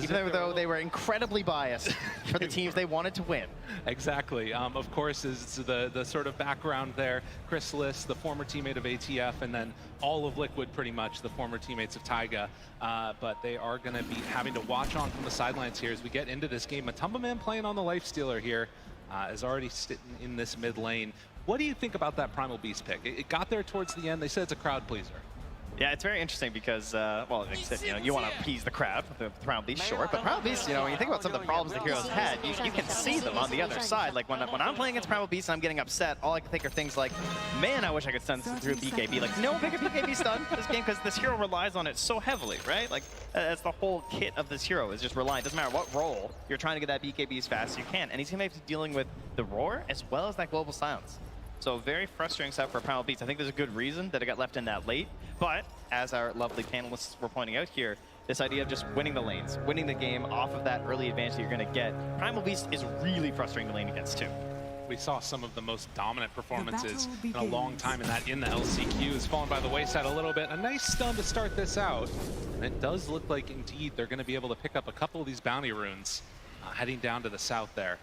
Even though they were incredibly biased for the teams they wanted to win. Exactly. Of course, is the sort of background there. Chrysalis, the former teammate of ATF, and then all of Liquid, pretty much, the former teammates of Taiga. But they are going to be having to watch on from the sidelines here as we get into this game. Matumba Man playing on the Lifestealer here is already sitting in this mid lane. What do you think about that Primal Beast pick? It got there towards the end. They said it's a crowd pleaser. Yeah, it's very interesting because, well, you want to appease the crowd with the Primal Beast, sure, but Primal Beast, when you think about some of the problems the heroes had, you can see them on the other side. Like, when I'm playing against Primal Beast and I'm getting upset, all I can think are things like, man, I wish I could stun through BKB. Like, no bigger BKB stun this game because this hero relies on it so heavily, right? Like, that's the whole kit of this hero, is just relying. Doesn't matter what role, you're trying to get that BKB as fast as you can. And he's going to have to be dealing with the roar as well as that global silence. So very frustrating stuff for Primal Beast. I think there's a good reason that it got left in that late, but as our lovely panelists were pointing out here, this idea of just winning the lanes, winning the game off of that early advantage that you're going to get, Primal Beast is really frustrating to lane against too. We saw some of the most dominant performances in a long time in the LCQ. Has fallen by the wayside a little bit. A nice stun to start this out, and it does look like indeed they're going to be able to pick up a couple of these bounty runes heading down to the south there.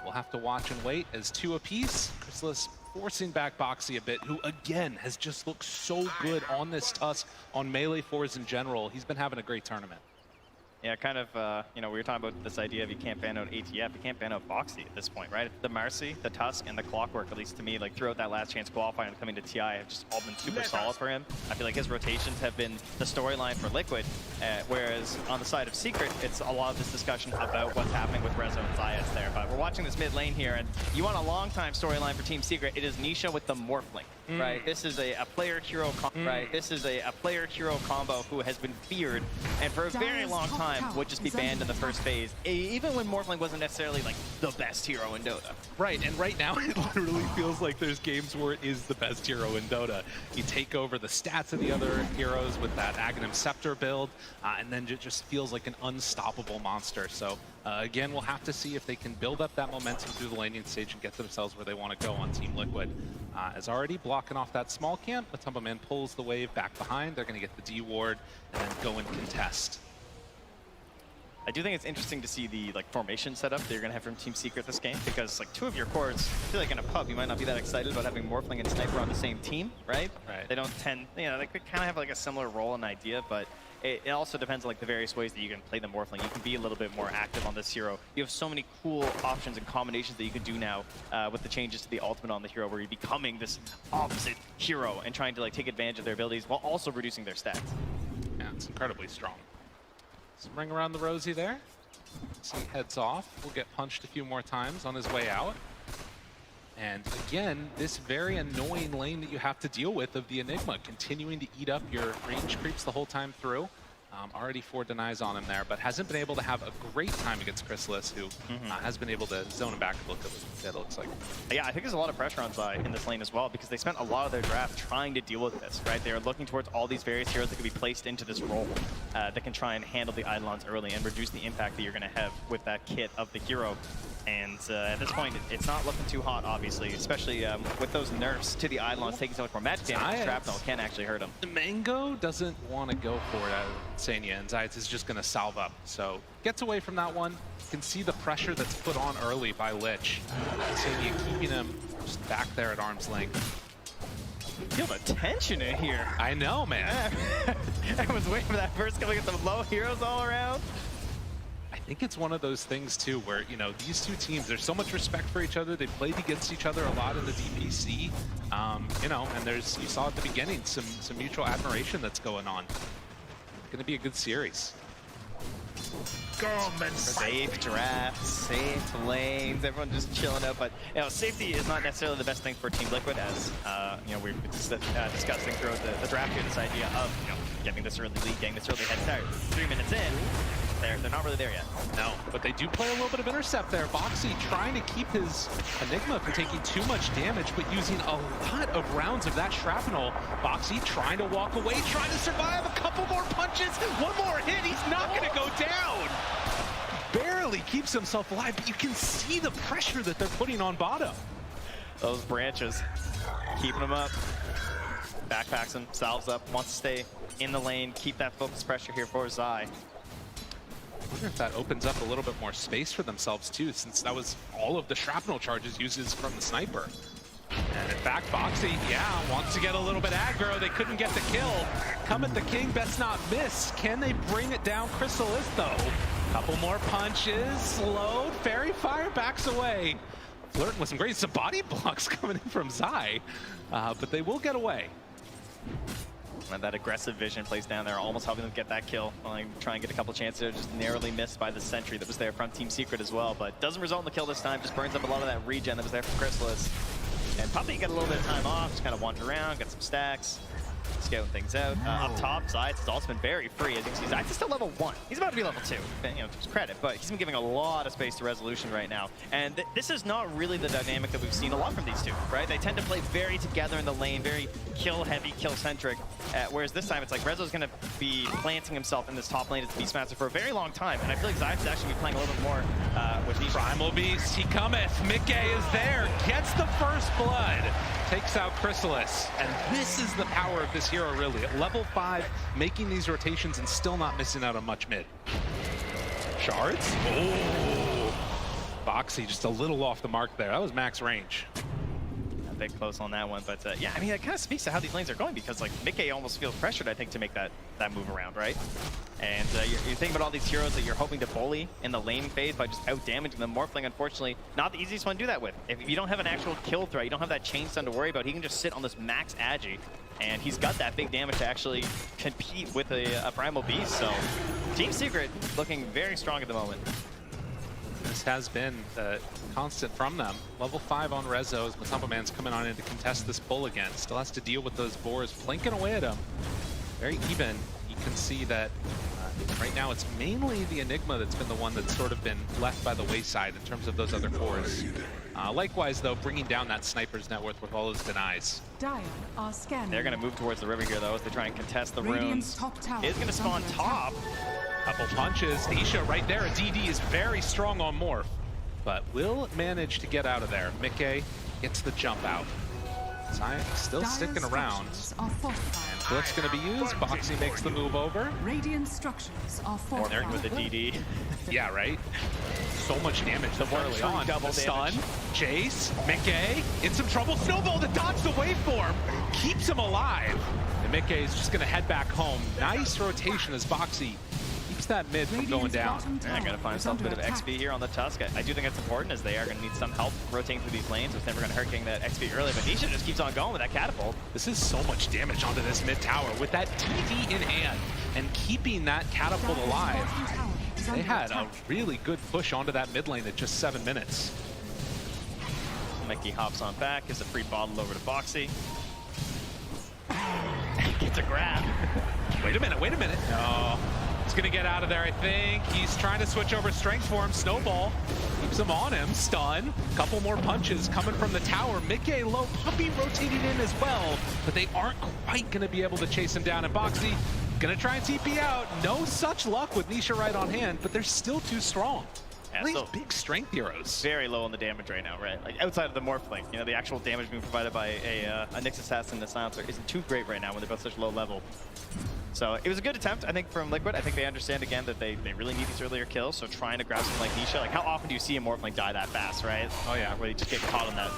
We'll have to watch and wait as two apiece. Chrysalis forcing back Boxy a bit, who again has just looked so good on this Tusk, on melee fours in general. He's been having a great tournament. Yeah, kind of, we were talking about this idea of you can't ban out ATF, you can't ban out Boxy at this point, right? The Marcy, the Tusk, and the Clockwork, at least to me, like throughout that last chance qualifying and coming to TI, have just all been super solid for him. I feel like his rotations have been the storyline for Liquid, whereas on the side of Secret, it's a lot of this discussion about what's happening with Rezo and Zayas there. But we're watching this mid lane here, and you want a long time storyline for Team Secret, it is Nisha with the Morphling. Right, this is a player-hero player-hero combo who has been feared and for a very long time would just be banned in the first phase, even when Morphling wasn't necessarily like the best hero in Dota. Right, and right now it literally feels like there's games where it is the best hero in Dota. You take over the stats of the other heroes with that Aghanim Scepter build, and then it just feels like an unstoppable monster. So again, we'll have to see if they can build up that momentum through the laning stage and get themselves where they want to go on Team Liquid. As already blocking off that small camp, Matumba Man pulls the wave back behind. They're going to get the D ward and then go and contest. I do think it's interesting to see the formation setup that you're going to have from Team Secret this game, because two of your cores, I feel like in a pub you might not be that excited about having Morphling and Sniper on the same team, right? They don't tend, they could kind of have like a similar role and idea, but it also depends on the various ways that you can play the Morphling. You can be a little bit more active on this hero. You have so many cool options and combinations that you can do now with the changes to the ultimate on the hero, where you're becoming this opposite hero and trying to take advantage of their abilities while also reducing their stats. Yeah, it's incredibly strong. Some ring around the rosy there. So he heads off. Will get punched a few more times on his way out. And again, this very annoying lane that you have to deal with of the Enigma, continuing to eat up your range creeps the whole time through. Already 4 denies on him there, but hasn't been able to have a great time against Chrysalis, who has been able to zone him back a little bit, it looks like. Yeah, I think there's a lot of pressure on Zai in this lane as well, because they spent a lot of their draft trying to deal with this, right? They're looking towards all these various heroes that can be placed into this role that can try and handle the Eidolons early and reduce the impact that you're going to have with that kit of the hero. And at this point, it's not looking too hot, obviously, especially with those nerfs to the Eidolons taking so much more magic damage. Shrapnel can actually hurt him. The Mango doesn't want to go for it out of Sanya, and Zayas is just going to salve up. So gets away from that one. You can see the pressure that's put on early by Lich. Sanya keeping him just back there at arm's length. Feel the tension in here. I know, man. I was waiting for that first couple to get some low heroes all around. I think it's one of those things too where, these two teams, there's so much respect for each other. They played against each other a lot in the DPC, and there's, you saw at the beginning, some mutual admiration that's going on. It's going to be a good series. Safe drafts, safe lanes, everyone just chilling out. But safety is not necessarily the best thing for Team Liquid, as we were discussing throughout the draft here. This idea of getting this early lead, getting this early head start. 3 minutes in. They're not really there yet. No, but they do play a little bit of intercept there. Boxy trying to keep his Enigma from taking too much damage, but using a lot of rounds of that shrapnel. Boxy trying to walk away, trying to survive a couple more punches. One more hit, he's not going to go down. Barely keeps himself alive, but you can see the pressure that they're putting on bottom. Those branches, keeping him up. Backpacks him, salves up, wants to stay in the lane, keep that focus pressure here for Zai. wonder if that opens up a little bit more space for themselves too, since that was all of the shrapnel charges uses from the sniper. And in fact, Boxy, yeah, wants to get a little bit aggro. They couldn't get the kill. Come at the king, best not miss. Can they bring it down? Chrysalis, though. Couple more punches, slowed. Fairy Fire backs away. Flirting with some great body blocks coming in from Zai, but they will get away. And that aggressive vision plays down there, almost helping them get that kill. Like, try and get a couple chances there, just narrowly missed by the sentry that was there from Team Secret as well, but doesn't result in the kill this time. Just burns up a lot of that regen that was there from Chrysalis. And Puppey got a little bit of time off, just kind of wander around, got some stacks, scouting things out. Up top, Zayt's has also been very free. As you can see, Zayt's is still level 1. He's about to be level 2, you know, to his credit, but he's been giving a lot of space to Resolution right now. And this is not really the dynamic that we've seen a lot from these two, right? They tend to play very together in the lane, very kill-heavy, kill-centric, whereas this time it's like Rezo's going to be planting himself in this top lane as the Beastmaster for a very long time, and I feel like Zayt's is actually be playing a little bit more with Nisha. Primal Beast, he cometh. Mickey is there, gets the first blood, takes out Chrysalis, and this is the power of this hero, really. At level 5, making these rotations and still not missing out on much mid. Shards? Oh! Boxy just a little off the mark there. That was max range. A bit close on that one, but yeah, I mean, it kind of speaks to how these lanes are going, because like Mickey almost feels pressured, I think, to make that move around, right? And you're thinking about all these heroes that you're hoping to bully in the lane phase by just out-damaging them. Morphling, unfortunately, not the easiest one to do that with. If you don't have an actual kill threat, you don't have that chain stun to worry about, he can just sit on this max agi, and he's got that big damage to actually compete with a Primal Beast, so Team Secret looking very strong at the moment. This has been constant from them. Level 5 on Rezo as Matumbo Man's coming on in to contest this pull again. Still has to deal with those boars flanking away at him. Very even. You can see that right now it's mainly the Enigma that's been the one that's sort of been left by the wayside in terms of those other cores. Likewise, though, bringing down that sniper's net worth with all those denies. Dire are scanning. They're going to move towards the river here, though, as they try and contest the Radiant's runes. top tower Is going to spawn top. Couple punches. Nisha right there. DD is very strong on Morph, but will manage to get out of there. Mickey gets the jump out. Zion still sticking around. And Blitz's going to be used. Boxy makes the move over. Radiant structures are Morphing with the DD. Yeah, right? So much damage the early on. Double stun. damage. Chase. Mickey in some trouble. Snowball to dodge the waveform. Keeps him alive. And Mickey's just going to head back home. Nice rotation as Boxy keeps that mid from going down. Yeah, going to find himself a bit of XP here on the Tusk. I do think it's important, as they are going to need some help rotating through these lanes. It's never going to hurt getting that XP early, but Nisha just keeps on going with that catapult. This is so much damage onto this mid tower with that TD in hand and keeping that catapult alive. They had a really good push onto that mid lane at just 7 minutes. Mickey hops on back, gives a free bottle over to Boxy. Gets a grab. Wait a minute, wait a minute. No. He's gonna get out of there, I think. He's trying to switch over strength for him. Snowball keeps him on him. Stun. Couple more punches coming from the tower. Mickey low. Puppey rotating in as well, but they aren't quite gonna be able to chase him down. And Boxy gonna try and TP out. No such luck with Nisha right on hand, but they're still too strong. Yeah, these so big strength heroes. very low on the damage right now, right? Like outside of the Morphling, you know, the actual damage being provided by a Nyx Assassin and the Silencer isn't too great right now when they're both such low level. So it was a good attempt, I think, from Liquid. I think they understand, again, that they really need these earlier kills, so trying to grab something like Nisha. Like, how often do you see a Morphling die that fast, right? Oh, yeah. Where you just get caught on that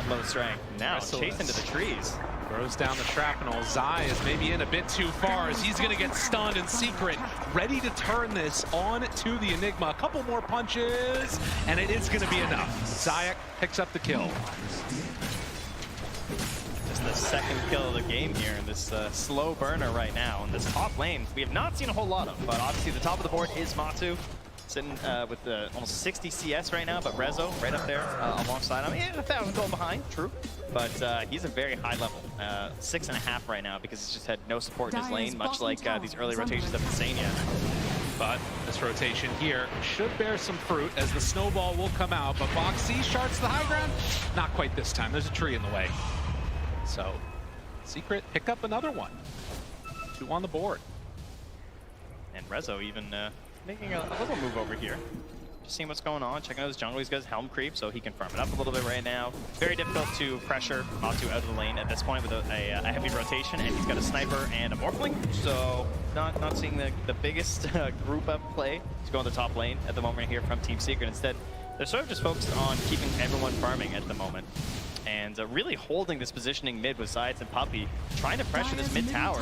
low strength. Now, chase into the trees. Throws down the shrapnel. Zai is maybe in a bit too far as he's going to get stunned in secret. Ready to turn this on to the Enigma. A couple more punches, and it is going to be enough. Zayak picks up the kill. Just the second kill of the game here in this slow burner right now. In this top lane, we have not seen a whole lot of, but obviously the top of the board is Matu. Sitting with almost 60 CS right now, but Rezo right up there alongside him. Yeah, 1,000 gold behind, true. But he's a very high level, 6.5 right now, because he's just had no support in his lane, much like these early rotations of Insania. But this rotation here should bear some fruit as the snowball will come out. But Boxy shards the high ground. Not quite this time. There's a tree in the way. So, Secret pick up another one. 2 on the board. And Rezo even making a little move over here. just seeing what's going on, checking out his jungle. He's got his helm creep, so he can farm it up a little bit right now. Very difficult to pressure Matu out of the lane at this point with a heavy rotation, and he's got a sniper and a morphling, so not seeing the biggest group up play to go on the top lane at the moment here from Team Secret. Instead, they're sort of just focused on keeping everyone farming at the moment. And really holding this positioning mid with Sides and Puppey, trying to pressure this mid tower.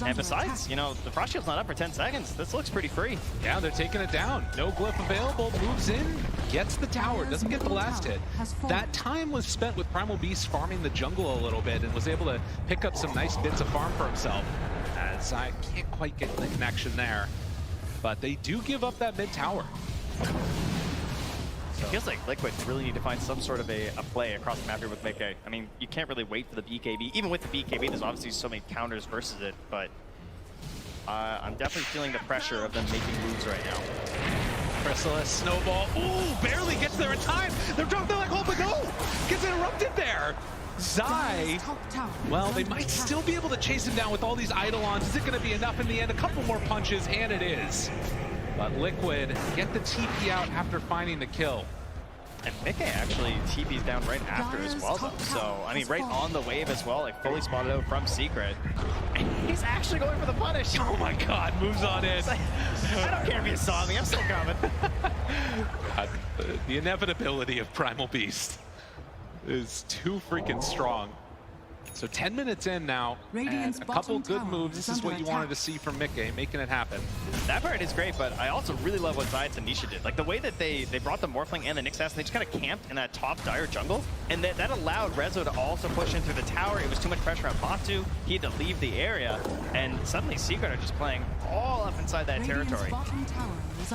And besides, you know, the Frost Shield's not up for 10 seconds. This looks pretty free. Yeah, they're taking it down. No glyph available, moves in, gets the tower, doesn't get the last hit. That time was spent with Primal Beast farming the jungle a little bit and was able to pick up some nice bits of farm for himself. As I can't quite get the connection there. But they do give up that mid tower. It feels like Liquid really need to find some sort of a play across the map here with Mickey. I mean, you can't really wait for the BKB. Even with the BKB, there's obviously so many counters versus it, but I'm definitely feeling the pressure of them making moves right now. Chrysalis, Snowball, ooh, barely gets there in time. They're dropping like, oh, but no, gets interrupted there. Zai, well, they might still be able to chase him down with all these Eidolons. Is it going to be enough in the end? A couple more punches, and it is. But Liquid get the TP out after finding the kill. And Mickey actually TP's down right after as well, though. So, I mean, right on the wave as well, like fully spotted out from Secret. And he's actually going for the punish. Oh my God, moves on in. I don't care if you saw me, I'm still coming. God, the inevitability of Primal Beast is too freaking strong. So 10 minutes in now, and a couple good moves. This is what you wanted to see from Mickey, making it happen. That part is great, but I also really love what Zions and Nisha did. Like the way that they brought the Morphling and the Nyx Assassin, they just kind of camped in that top dire jungle, and that allowed Rezo to also push in through the tower. It was too much pressure on Batu. He had to leave the area, and suddenly Secret are just playing all up inside that territory.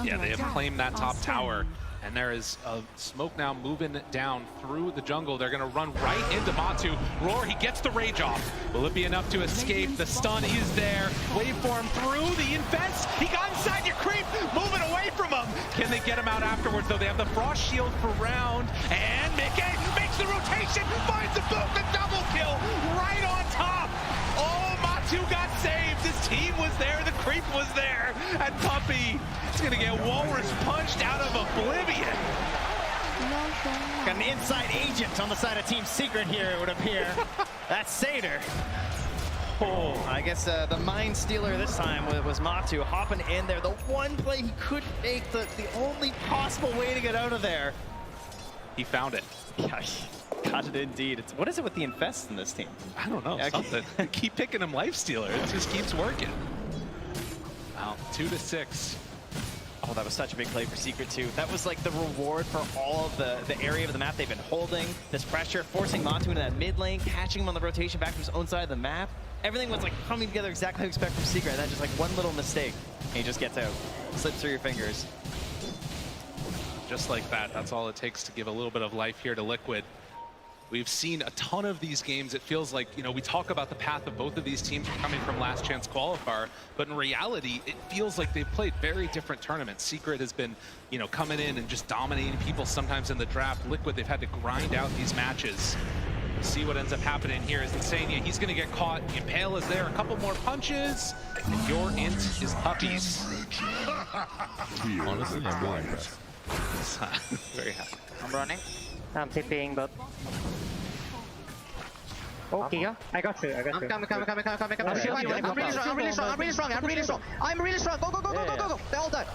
Yeah, they have claimed that top tower. And there is a smoke now moving down through the jungle. They're going to run right into Matu. Roar, he gets the rage off. Will it be enough to escape? The stun is there. Waveform through the infest. He got inside your creep, moving away from him. Can they get him out afterwards, though? They have the Frost Shield for round. And Mickey makes the rotation, finds the boot, the double kill right on top. Oh, Matu got saved. His team was there. The creep was there. And Puppey is going to get Walrus punched out of oblivion. Got an inside agent on the side of Team Secret here, it would appear. That's Seder. Oh, I guess the Mind Stealer this time was Matu hopping in there. The one play he couldn't make, the only possible way to get out of there. He found it. Yeah, got it indeed. What is it with the infest in this team? I don't know, something. Keep picking him Life Stealer. It just keeps working. Wow, 2-6. Oh, that was such a big play for Secret too. That was like the reward for all of the area of the map they've been holding. This pressure, forcing Matu into that mid lane, catching him on the rotation back to his own side of the map. Everything was like coming together exactly how you expect from Secret. And then just like one little mistake, and he just gets out. Slips through your fingers. Just like that. That's all it takes to give a little bit of life here to Liquid. We've seen a ton of these games. It feels like, you know, we talk about the path of both of these teams coming from last chance qualifier, but in reality, it feels like they've played very different tournaments. Secret has been, you know, coming in and just dominating people sometimes in the draft. Liquid, they've had to grind out these matches. See what ends up happening here is Insania. He's going to get caught. Impale is there. A couple more punches. And your int is Puppies. Honestly, I'm really impressed. Very happy. I'm running. I'm TPing, but... Oh, Giga. I got you. I'm coming. I'm really strong. Go. They're all dead.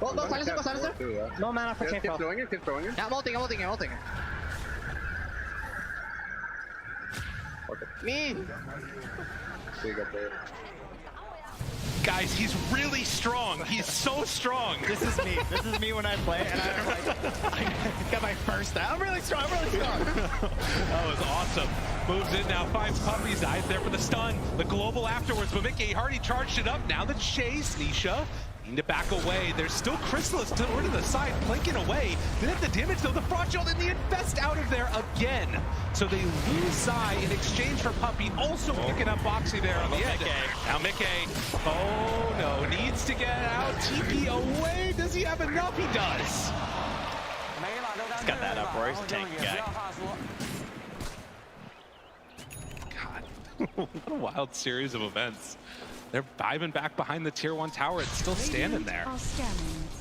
Go, silencer. No mana for chain cross. Keep throwing it. Yeah, I'm ulting. Me! So you got the... Guys, he's really strong. He's so strong. This is me when I play, and I got my first out. I'm really strong. That was awesome. Moves in now, finds Puppy's eyes there for the stun. The global afterwards, but Mickey already charged it up. Now the chase, Nisha. Need to back away. There's still Chrysalis to the side, flanking away. Didn't have the damage though. The Frost Shield and the Infest out of there again. So they lose Zai in exchange for Puppey, also picking up Boxy there on the edge. Now Mickey, oh no, needs to get out. TP away. Does he have enough? He does. He's got that up, Roy. He's a tanky guy. God, what a wild series of events. they're vibing back behind the tier 1 tower. It's still standing there. Are scanning.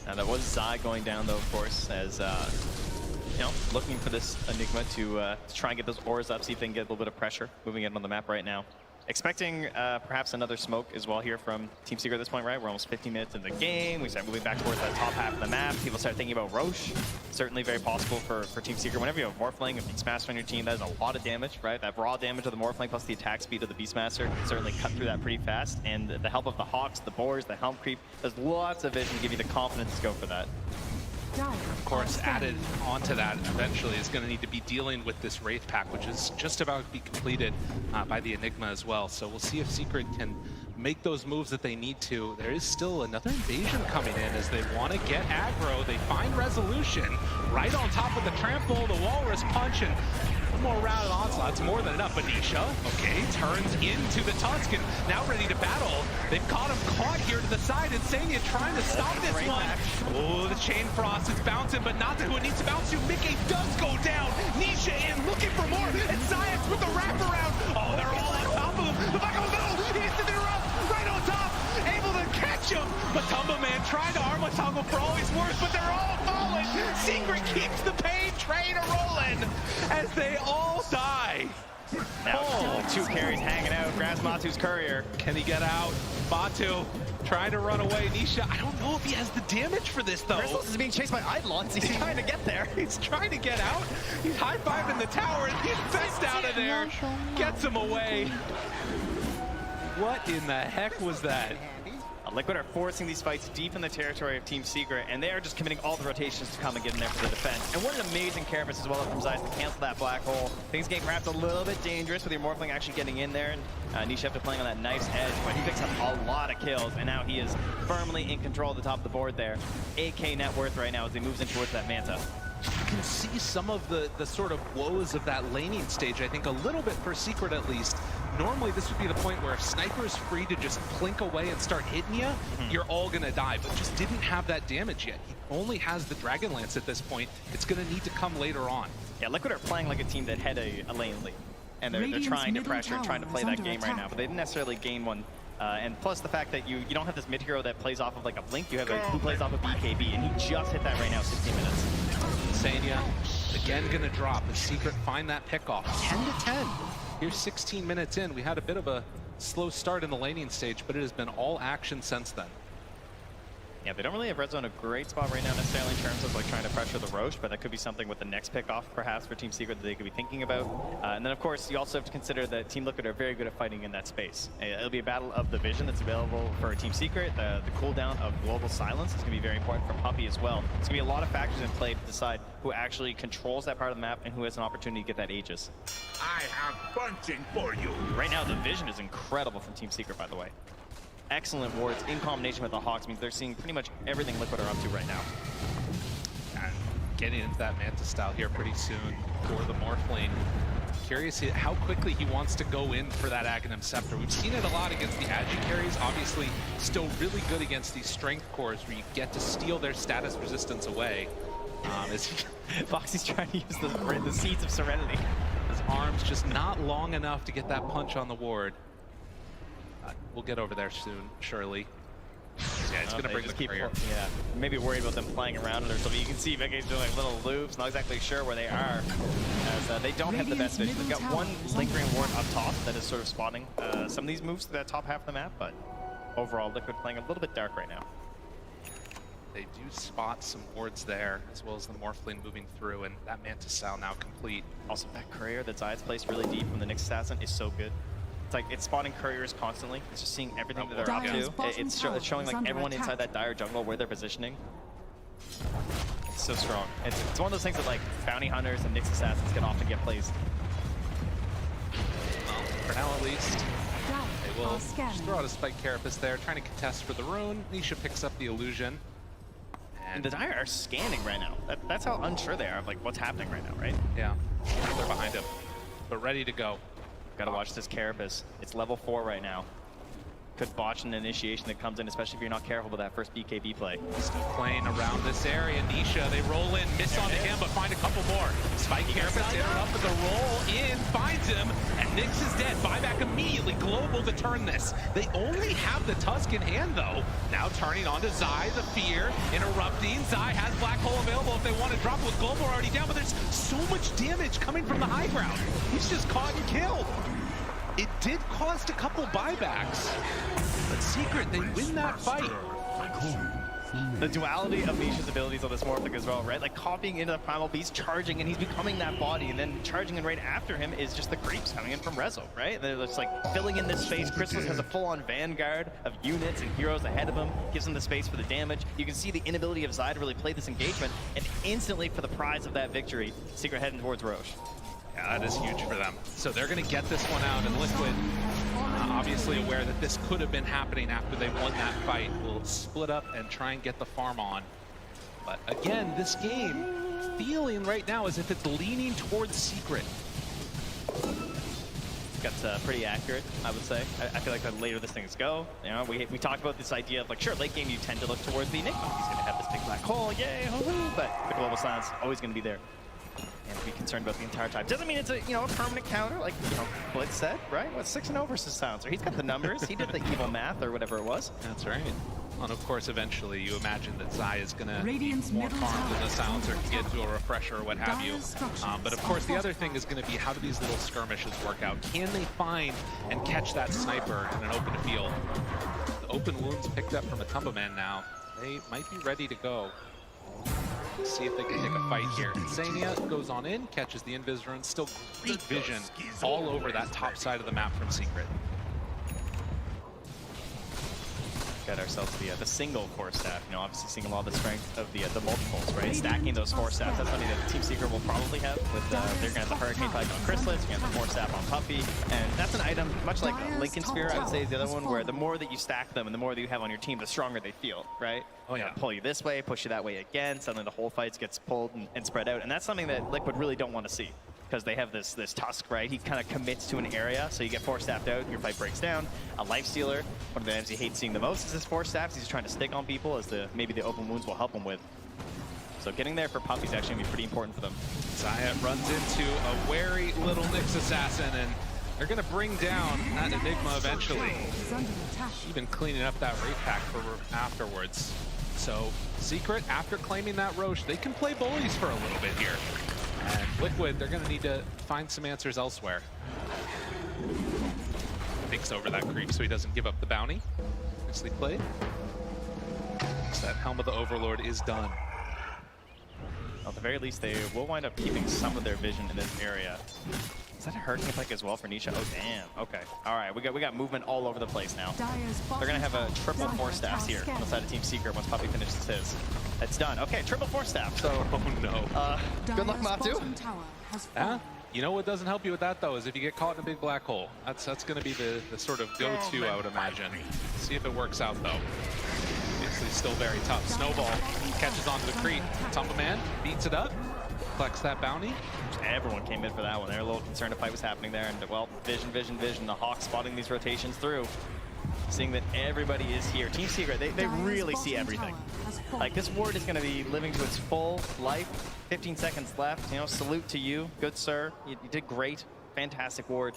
Now that was Zai going down though, of course, as you know, looking for this Enigma to try and get those ores up, see if they can get a little bit of pressure moving in on the map right now. Expecting perhaps another smoke as well here from Team Secret at this point, right? We're almost 15 minutes in the game. We start moving back towards that top half of the map. People start thinking about Roche. Certainly very possible for Team Secret. Whenever you have Morphling and Beastmaster on your team, that is a lot of damage, right? That raw damage of the Morphling plus the attack speed of the Beastmaster can certainly cut through that pretty fast. And the help of the Hawks, the Boars, the Helm Creep, there's lots of vision to give you the confidence to go for that. Of course, added onto that eventually is going to need to be dealing with this Wraith pack, which is just about to be completed by the Enigma as well. So we'll see if Secret can make those moves that they need to. There is still another invasion coming in as they want to get aggro. They find resolution right on top of the trample, the Walrus punch, and one more round of onslaught. It's more than enough. Anisha, okay, turns into the Tuscan, now ready to battle. They've caught him caught here to the side. Insania trying to stop this one. Oh, the Chain Frost is bouncing, but not to who it needs to bounce to. Mickey does go down. Nisha in, looking for more. And Science with the wraparound. Oh, they're all on top of him. The back of the middle, he hits the rough, right on top, able to catch him. But Tumba Man trying to arm a toggle for all he's worth, but they're all falling. Secret keeps the pain train a-rolling as they all die. Now two carries hanging out. Grabs Matu's courier. Can he get out? Matu trying to run away. Nisha, I don't know if he has the damage for this, though. Crystals is being chased by Eidolons. He's trying to get there. He's trying to get out. He's high-fiving the tower and he's best out of there. Gets him away. What in the heck was that? Liquid are forcing these fights deep in the territory of Team Secret, and they are just committing all the rotations to come and get in there for the defense. And what an amazing carapace as well from Zeiss to cancel that black hole. Things getting perhaps a little bit dangerous with your Morphling actually getting in there. And Nisha after playing on that nice edge, but he picks up a lot of kills, and now he is firmly in control of the top of the board there. 8K net worth right now as he moves in towards that Manta. You can see some of the sort of woes of that laning stage, I think a little bit for Secret at least. Normally this would be the point where if Sniper is free to just plink away and start hitting you, you're all gonna die, but just didn't have that damage yet. He only has the Dragon Lance at this point. It's gonna need to come later on. Yeah, Liquid are playing like a team that had a lane lead. And they're trying to pressure and trying to play that game right now, but they didn't necessarily gain one. And plus the fact that you don't have this mid hero that plays off of like a Blink, you have a who plays off of BKB, and he just hit that right now, 16 minutes. Sanya again gonna drop. The Secret find that pickoff. 10 to 10. Here's 16 minutes in. We had a bit of a slow start in the laning stage, but it has been all action since then. Yeah, they don't really have red zone a great spot right now necessarily in terms of like trying to pressure the Roche, but that could be something with the next pickoff perhaps for Team Secret that they could be thinking about. And then of course you also have to consider that Team Liquid are very good at fighting in that space. It'll be a battle of the vision that's available for Team Secret. The cooldown of Global Silence is going to be very important for Puppey as well. It's going to be a lot of factors in play to decide who actually controls that part of the map and who has an opportunity to get that Aegis. I have bunching for you. Right now the vision is incredible from Team Secret, by the way. Excellent wards in combination with the Hawks means they're seeing pretty much everything Liquid are up to right now. And getting into that Manta style here pretty soon for the Morphling. Curious how quickly he wants to go in for that Aghanim Scepter. We've seen it a lot against the Agi carries, obviously still really good against these strength cores where you get to steal their status resistance away. Foxy's trying to use the Seeds of Serenity. His arms just not long enough to get that punch on the ward. We'll get over there soon, surely. Yeah, it's gonna bring the courier. Yeah, maybe worried about them playing around it or something. You can see Vicky's doing little loops, not exactly sure where they are, as they don't have the best vision. They've got one lingering ward up top that is sort of spotting some of these moves to that top half of the map, but overall Liquid playing a little bit dark right now. They do spot some wards there, as well as the Morphling moving through, and that Manta Style now complete. Also, that courier that Zai's placed really deep from the Nyx Assassin is so good. It's like, it's spotting couriers constantly. It's just seeing everything that they're up to. It's showing like everyone inside that dire jungle where they're positioning. It's so strong. It's one of those things that like bounty hunters and Nyx Assassins can often get placed. Well, for now at least. They will just throw out a Spike Carapace there, trying to contest for the rune. Nisha picks up the illusion. And the Dire are scanning right now. That's how unsure they are of like what's happening right now, right? Yeah, they're behind him, but ready to go. Gotta watch this Carapace. It's level 4 right now. could botch an initiation that comes in, especially if you're not careful with that first BKB play. Still playing around this area. Nisha, they roll in, miss onto him, but find a couple more. Spike Carapace interrupted the roll in, finds him, and Nyx is dead. Buyback immediately global to turn this. They only have the Tusk in hand, though. Now turning onto Zai, the Fear, interrupting. Zai has Black Hole available if they want to drop it with global already down, but there's so much damage coming from the high ground. He's just caught and killed. It did cost a couple buybacks, but Secret, they win that fight. The duality of Nisha's abilities on this Morphic as well, right? Like copying into the Primal Beast, charging, and he's becoming that body, and then charging in right after him is just the creeps coming in from Rezo, right? They're just like filling in this space. Chrysalis has a full-on vanguard of units and heroes ahead of him, gives him the space for the damage. You can see the inability of Zai to really play this engagement, and instantly for the prize of that victory, Secret heading towards Roche. Yeah, that is huge for them. So they're going to get this one out, and Liquid, obviously aware that this could have been happening after they won that fight, will split up and try and get the farm on. But again, this game feeling right now as if it's leaning towards Secret. Got pretty accurate, I would say. I feel like the later this things go, you know, we talked about this idea of like, sure, late game you tend to look towards the Enigma. He's going to have this big black hole, yay, hoo-hoo, but the global silence always going to be there. And to be concerned about the entire time. Doesn't mean it's a, a permanent counter, like, Blitz said, right? What, 6-0 versus Silencer. He's got the numbers. He did the evil math or whatever it was. That's right. And of course, eventually, you imagine that Zai is going to need more farm than the Silencer to get to a refresher or what have you. But of course, the other thing is going to be how do these little skirmishes work out? Can they find and catch that sniper in an open field? The open wounds picked up from a Tumbaman now. They might be ready to go. Let's see if they can take a fight here. Zania goes on in, catches the Invis rune. Still great vision all over that top side of the map from Secret. Got ourselves the single core staff. Obviously seeing a lot of the strength of the multiples, right? Stacking those core staffs. That's something that Team Secret will probably have. With they're gonna have the Hurricane Pike on Chrysalis. You're gonna have the core staff on Puppey, and that's an item much like Lincoln Spear. I would say is the other one where the more that you stack them and the more that you have on your team, the stronger they feel, right? Oh yeah. Pull you this way, push you that way again. Suddenly the whole fight gets pulled and spread out, and that's something that Liquid really don't want to see. Because they have this Tusk, right? He kind of commits to an area, so you get 4-staffed out, your fight breaks down. A Lifestealer, one of the items he hates seeing the most is his 4-staffs. He's trying to stick on people as maybe the open wounds will help him with. So getting there for Puppey is actually going to be pretty important for them. Zayat runs into a wary little Nyx assassin, and they're going to bring down that Enigma eventually. Even cleaning up that Wraith Pack for afterwards. So Secret, after claiming that Roche, they can play bullies for a little bit here. And Liquid, they're going to need to find some answers elsewhere. Thinks over that creep so he doesn't give up the bounty. Nicely played. So that Helm of the Overlord is done. At the very least, they will wind up keeping some of their vision in this area. Is that a Hurricane Pike as well for Nisha? Oh, damn. Okay. All right, we got movement all over the place now. They're going to have a triple 4-staffs here on the side of Team Secret once Puppey finishes his. It's done. Okay, triple 4-staff. So, oh no. Good luck, Matu. Yeah. You know what doesn't help you with that, though, is if you get caught in a big black hole. That's going to be the sort of go-to, I would imagine. See if it works out, though. Obviously still very tough. Snowball catches onto the creep. Tumbaman beats it up. Collects that bounty. Everyone came in for that one. They were a little concerned a fight was happening there. And, well, vision. The Hawk spotting these rotations through. Seeing that everybody is here. Team Secret, they really see everything. Like, this ward is going to be living to its full life. 15 seconds left. Salute to you. Good sir. You did great. Fantastic ward.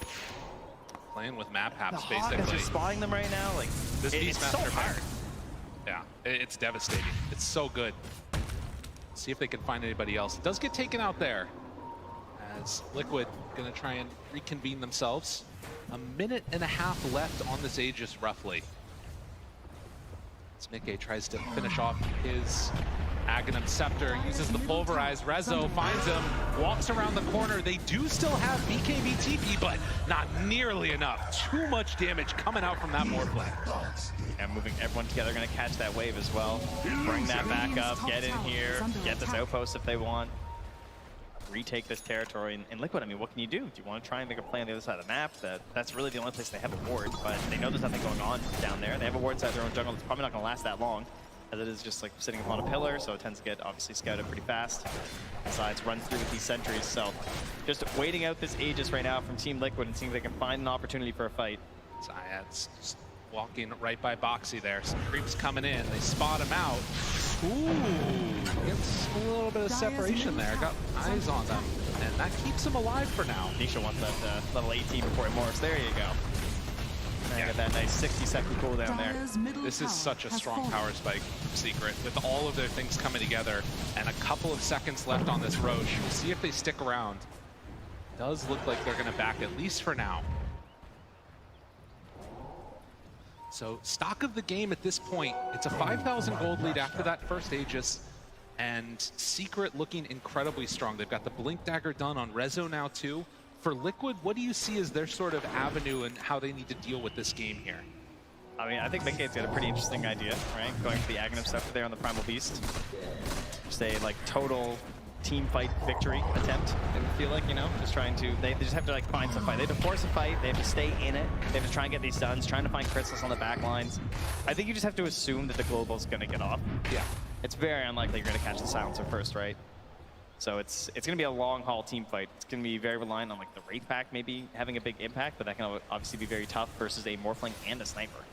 Playing with map haps, the basically. Hawk is just spotting them right now. Like, this it's so hard. Yeah, it's devastating. It's so good. See if they can find anybody else. It does get taken out there. As Liquid going to try and reconvene themselves. A minute and a half left on this Aegis, roughly. As Mickey tries to finish off his Aghanim Scepter, uses the Pulverize. Rezo finds him, walks around the corner. They do still have BKB TP, but not nearly enough. Too much damage coming out from that Morphling. And moving everyone together, going to catch that wave as well. Bring that back up, get in here, get this outpost if they want. Retake this territory. And Liquid, I mean, what can you do? Do you want to try and make a play on the other side of the map? That's really the only place they have a ward, but they know there's nothing going on down there. They have a ward inside their own jungle that's probably not going to last that long, as it is just like sitting upon a pillar, so it tends to get obviously scouted pretty fast. Besides, run through with these sentries, so just waiting out this Aegis right now from Team Liquid and seeing if they can find an opportunity for a fight. Zayat's walking right by Boxy there. Some creeps coming in. They spot him out. Ooh, gets a little bit of separation there. Got eyes on them, and that keeps him alive for now. Nisha wants that level 18 before he morphs. There you go. And got that nice 60-second cooldown there. This is such a strong power spike from Secret with all of their things coming together and a couple of seconds left on this Roche. We'll see if they stick around. Does look like they're going to back at least for now. So stock of the game at this point, it's a 5,000 gold lead after that first Aegis, and Secret looking incredibly strong. They've got the Blink Dagger done on Rezo now too. For Liquid, what do you see as their sort of avenue and how they need to deal with this game here? I mean, I think Mickey's got a pretty interesting idea, right? Going for the Aghanim Scepter there on the Primal Beast. Just a like total team fight victory attempt, I feel like, you know, just trying to, they just have to like find some fight. They have to force a fight, they have to stay in it, they have to try and get these stuns, trying to find crystals on the back lines. I think you just have to assume that the Global's gonna get off. Yeah. It's very unlikely you're gonna catch the Silencer first, right? So it's gonna be a long haul team fight. It's gonna be very reliant on like the Wraith pack maybe having a big impact, but that can obviously be very tough versus a Morphling and a Sniper.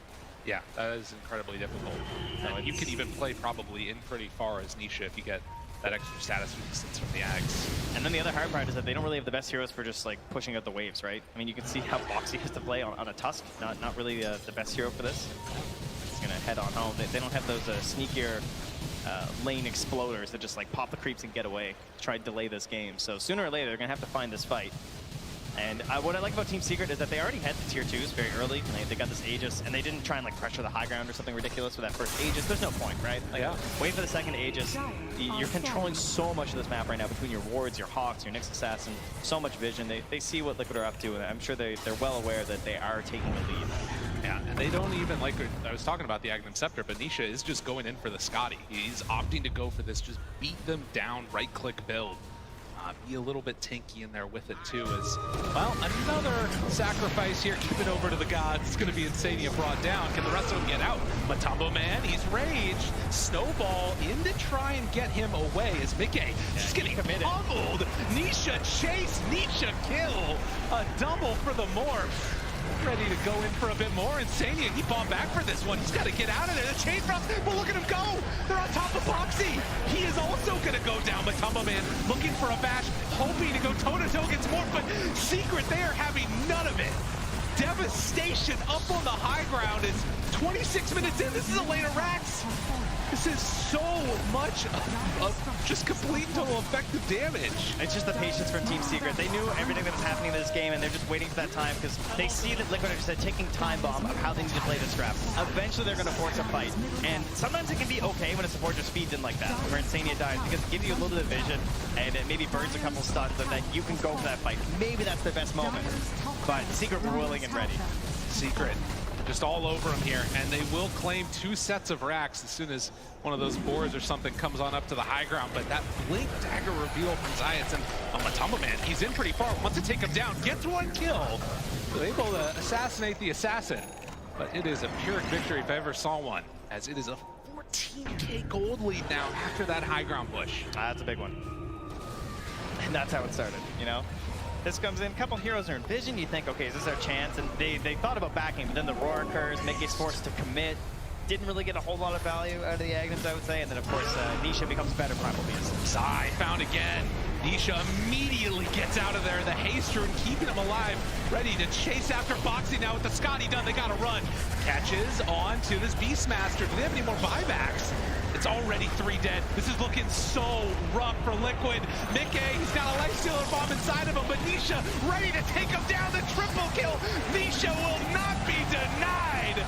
Yeah, that is incredibly difficult. And you can even play probably in pretty far as Nisha if you get that extra status resistance from the Ags. And then the other hard part is that they don't really have the best heroes for just like pushing out the waves, right? I mean, you can see how Boxy has to play on a Tusk, not really the best hero for this. He's gonna head on home. They don't have those sneakier lane exploders that just like pop the creeps and get away to try to delay this game. So sooner or later, they're gonna have to find this fight. And what I like about Team Secret is that they already had the tier 2s very early, and they got this Aegis, and they didn't try and like pressure the high ground or something ridiculous with that first Aegis. There's no point, right? Like, yeah. Wait for the second Aegis. You're controlling so much of this map right now between your wards, your Hawks, your Nyx Assassin, so much vision. They see what Liquid are up to, and I'm sure they're well aware that they are taking the lead. Yeah, and they don't even, like I was talking about the Aghanim Scepter, but Nisha is just going in for the Scotty. He's opting to go for this, just beat them down, right-click build. Be a little bit tanky in there with it too, as well. Another sacrifice here. Keep it over to the gods. It's going to be Insania brought down. Can the rest of them get out? Matumbo Man, he's raged. Snowball in to try and get him away as Mickey just getting pummeled. Nisha chase, Nisha kill. A double for the morph. Ready to go in for a bit more. Insania, he bombed back for this one. He's got to get out of there. The chain drops, but look at him go. They're on top of Boxy. He is also going to go down. Matumbo Man looking for a bash, hoping to go toe-to-toe against Morph, but Secret, they are having none of it. Devastation up on the high ground. It's 26 minutes in. This is a later Rax. This is so much of just complete total effective damage. It's just the patience from Team Secret. They knew everything that was happening in this game, and they're just waiting for that time because they see that Liquid are just a ticking time bomb of how they need to play this trap. Eventually, they're going to force a fight, and sometimes it can be okay when a support just feeds in like that, where Insania dies, because it gives you a little bit of vision, and it maybe burns a couple stuns, and then you can go for that fight. Maybe that's their best moment, but Secret were willing and ready. Secret just all over him here, and they will claim 2 sets of racks as soon as one of those boards or something comes on up to the high ground. But that Blink Dagger reveal from Zayats, and Matumbo Man, he's in pretty far, wants to take him down, gets one kill. They're able to assassinate the assassin, but it is a Pyrrhic victory if I ever saw one, as it is a 14k gold lead now after that high ground push. That's a big one. And that's how it started, you know? This comes in, a couple heroes are in vision, you think, okay, is this our chance? And they thought about backing, but then the roar occurs, Mickey's forced to commit. Didn't really get a whole lot of value out of the Aghanims, I would say. And then, of course, Nisha becomes better Primal Beast. Zai found again. Nisha immediately gets out of there. The haste rune keeping him alive, ready to chase after Boxy now with the Scotty done. They got to run. Catches on to this Beastmaster. Do they have any more buybacks? It's already 3 dead. This is looking so rough for Liquid. Mickey, he's got a Lifestealer bomb inside of him, but Nisha ready to take him down. The triple kill. Nisha will not be denied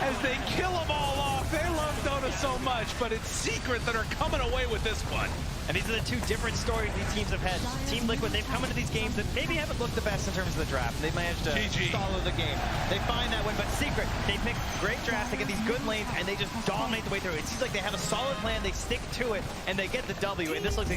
as they kill them all off. They love Dota so much, but it's Secret that are coming away with this one. And these are the 2 different stories these teams have had. Team Liquid, they've come into these games that maybe haven't looked the best in terms of the draft. They managed to follow the game. They find that win, but Secret, they pick great drafts, they get these good lanes, and they just dominate the way through. It seems like they have a solid plan, they stick to it, and they get the W, and this looks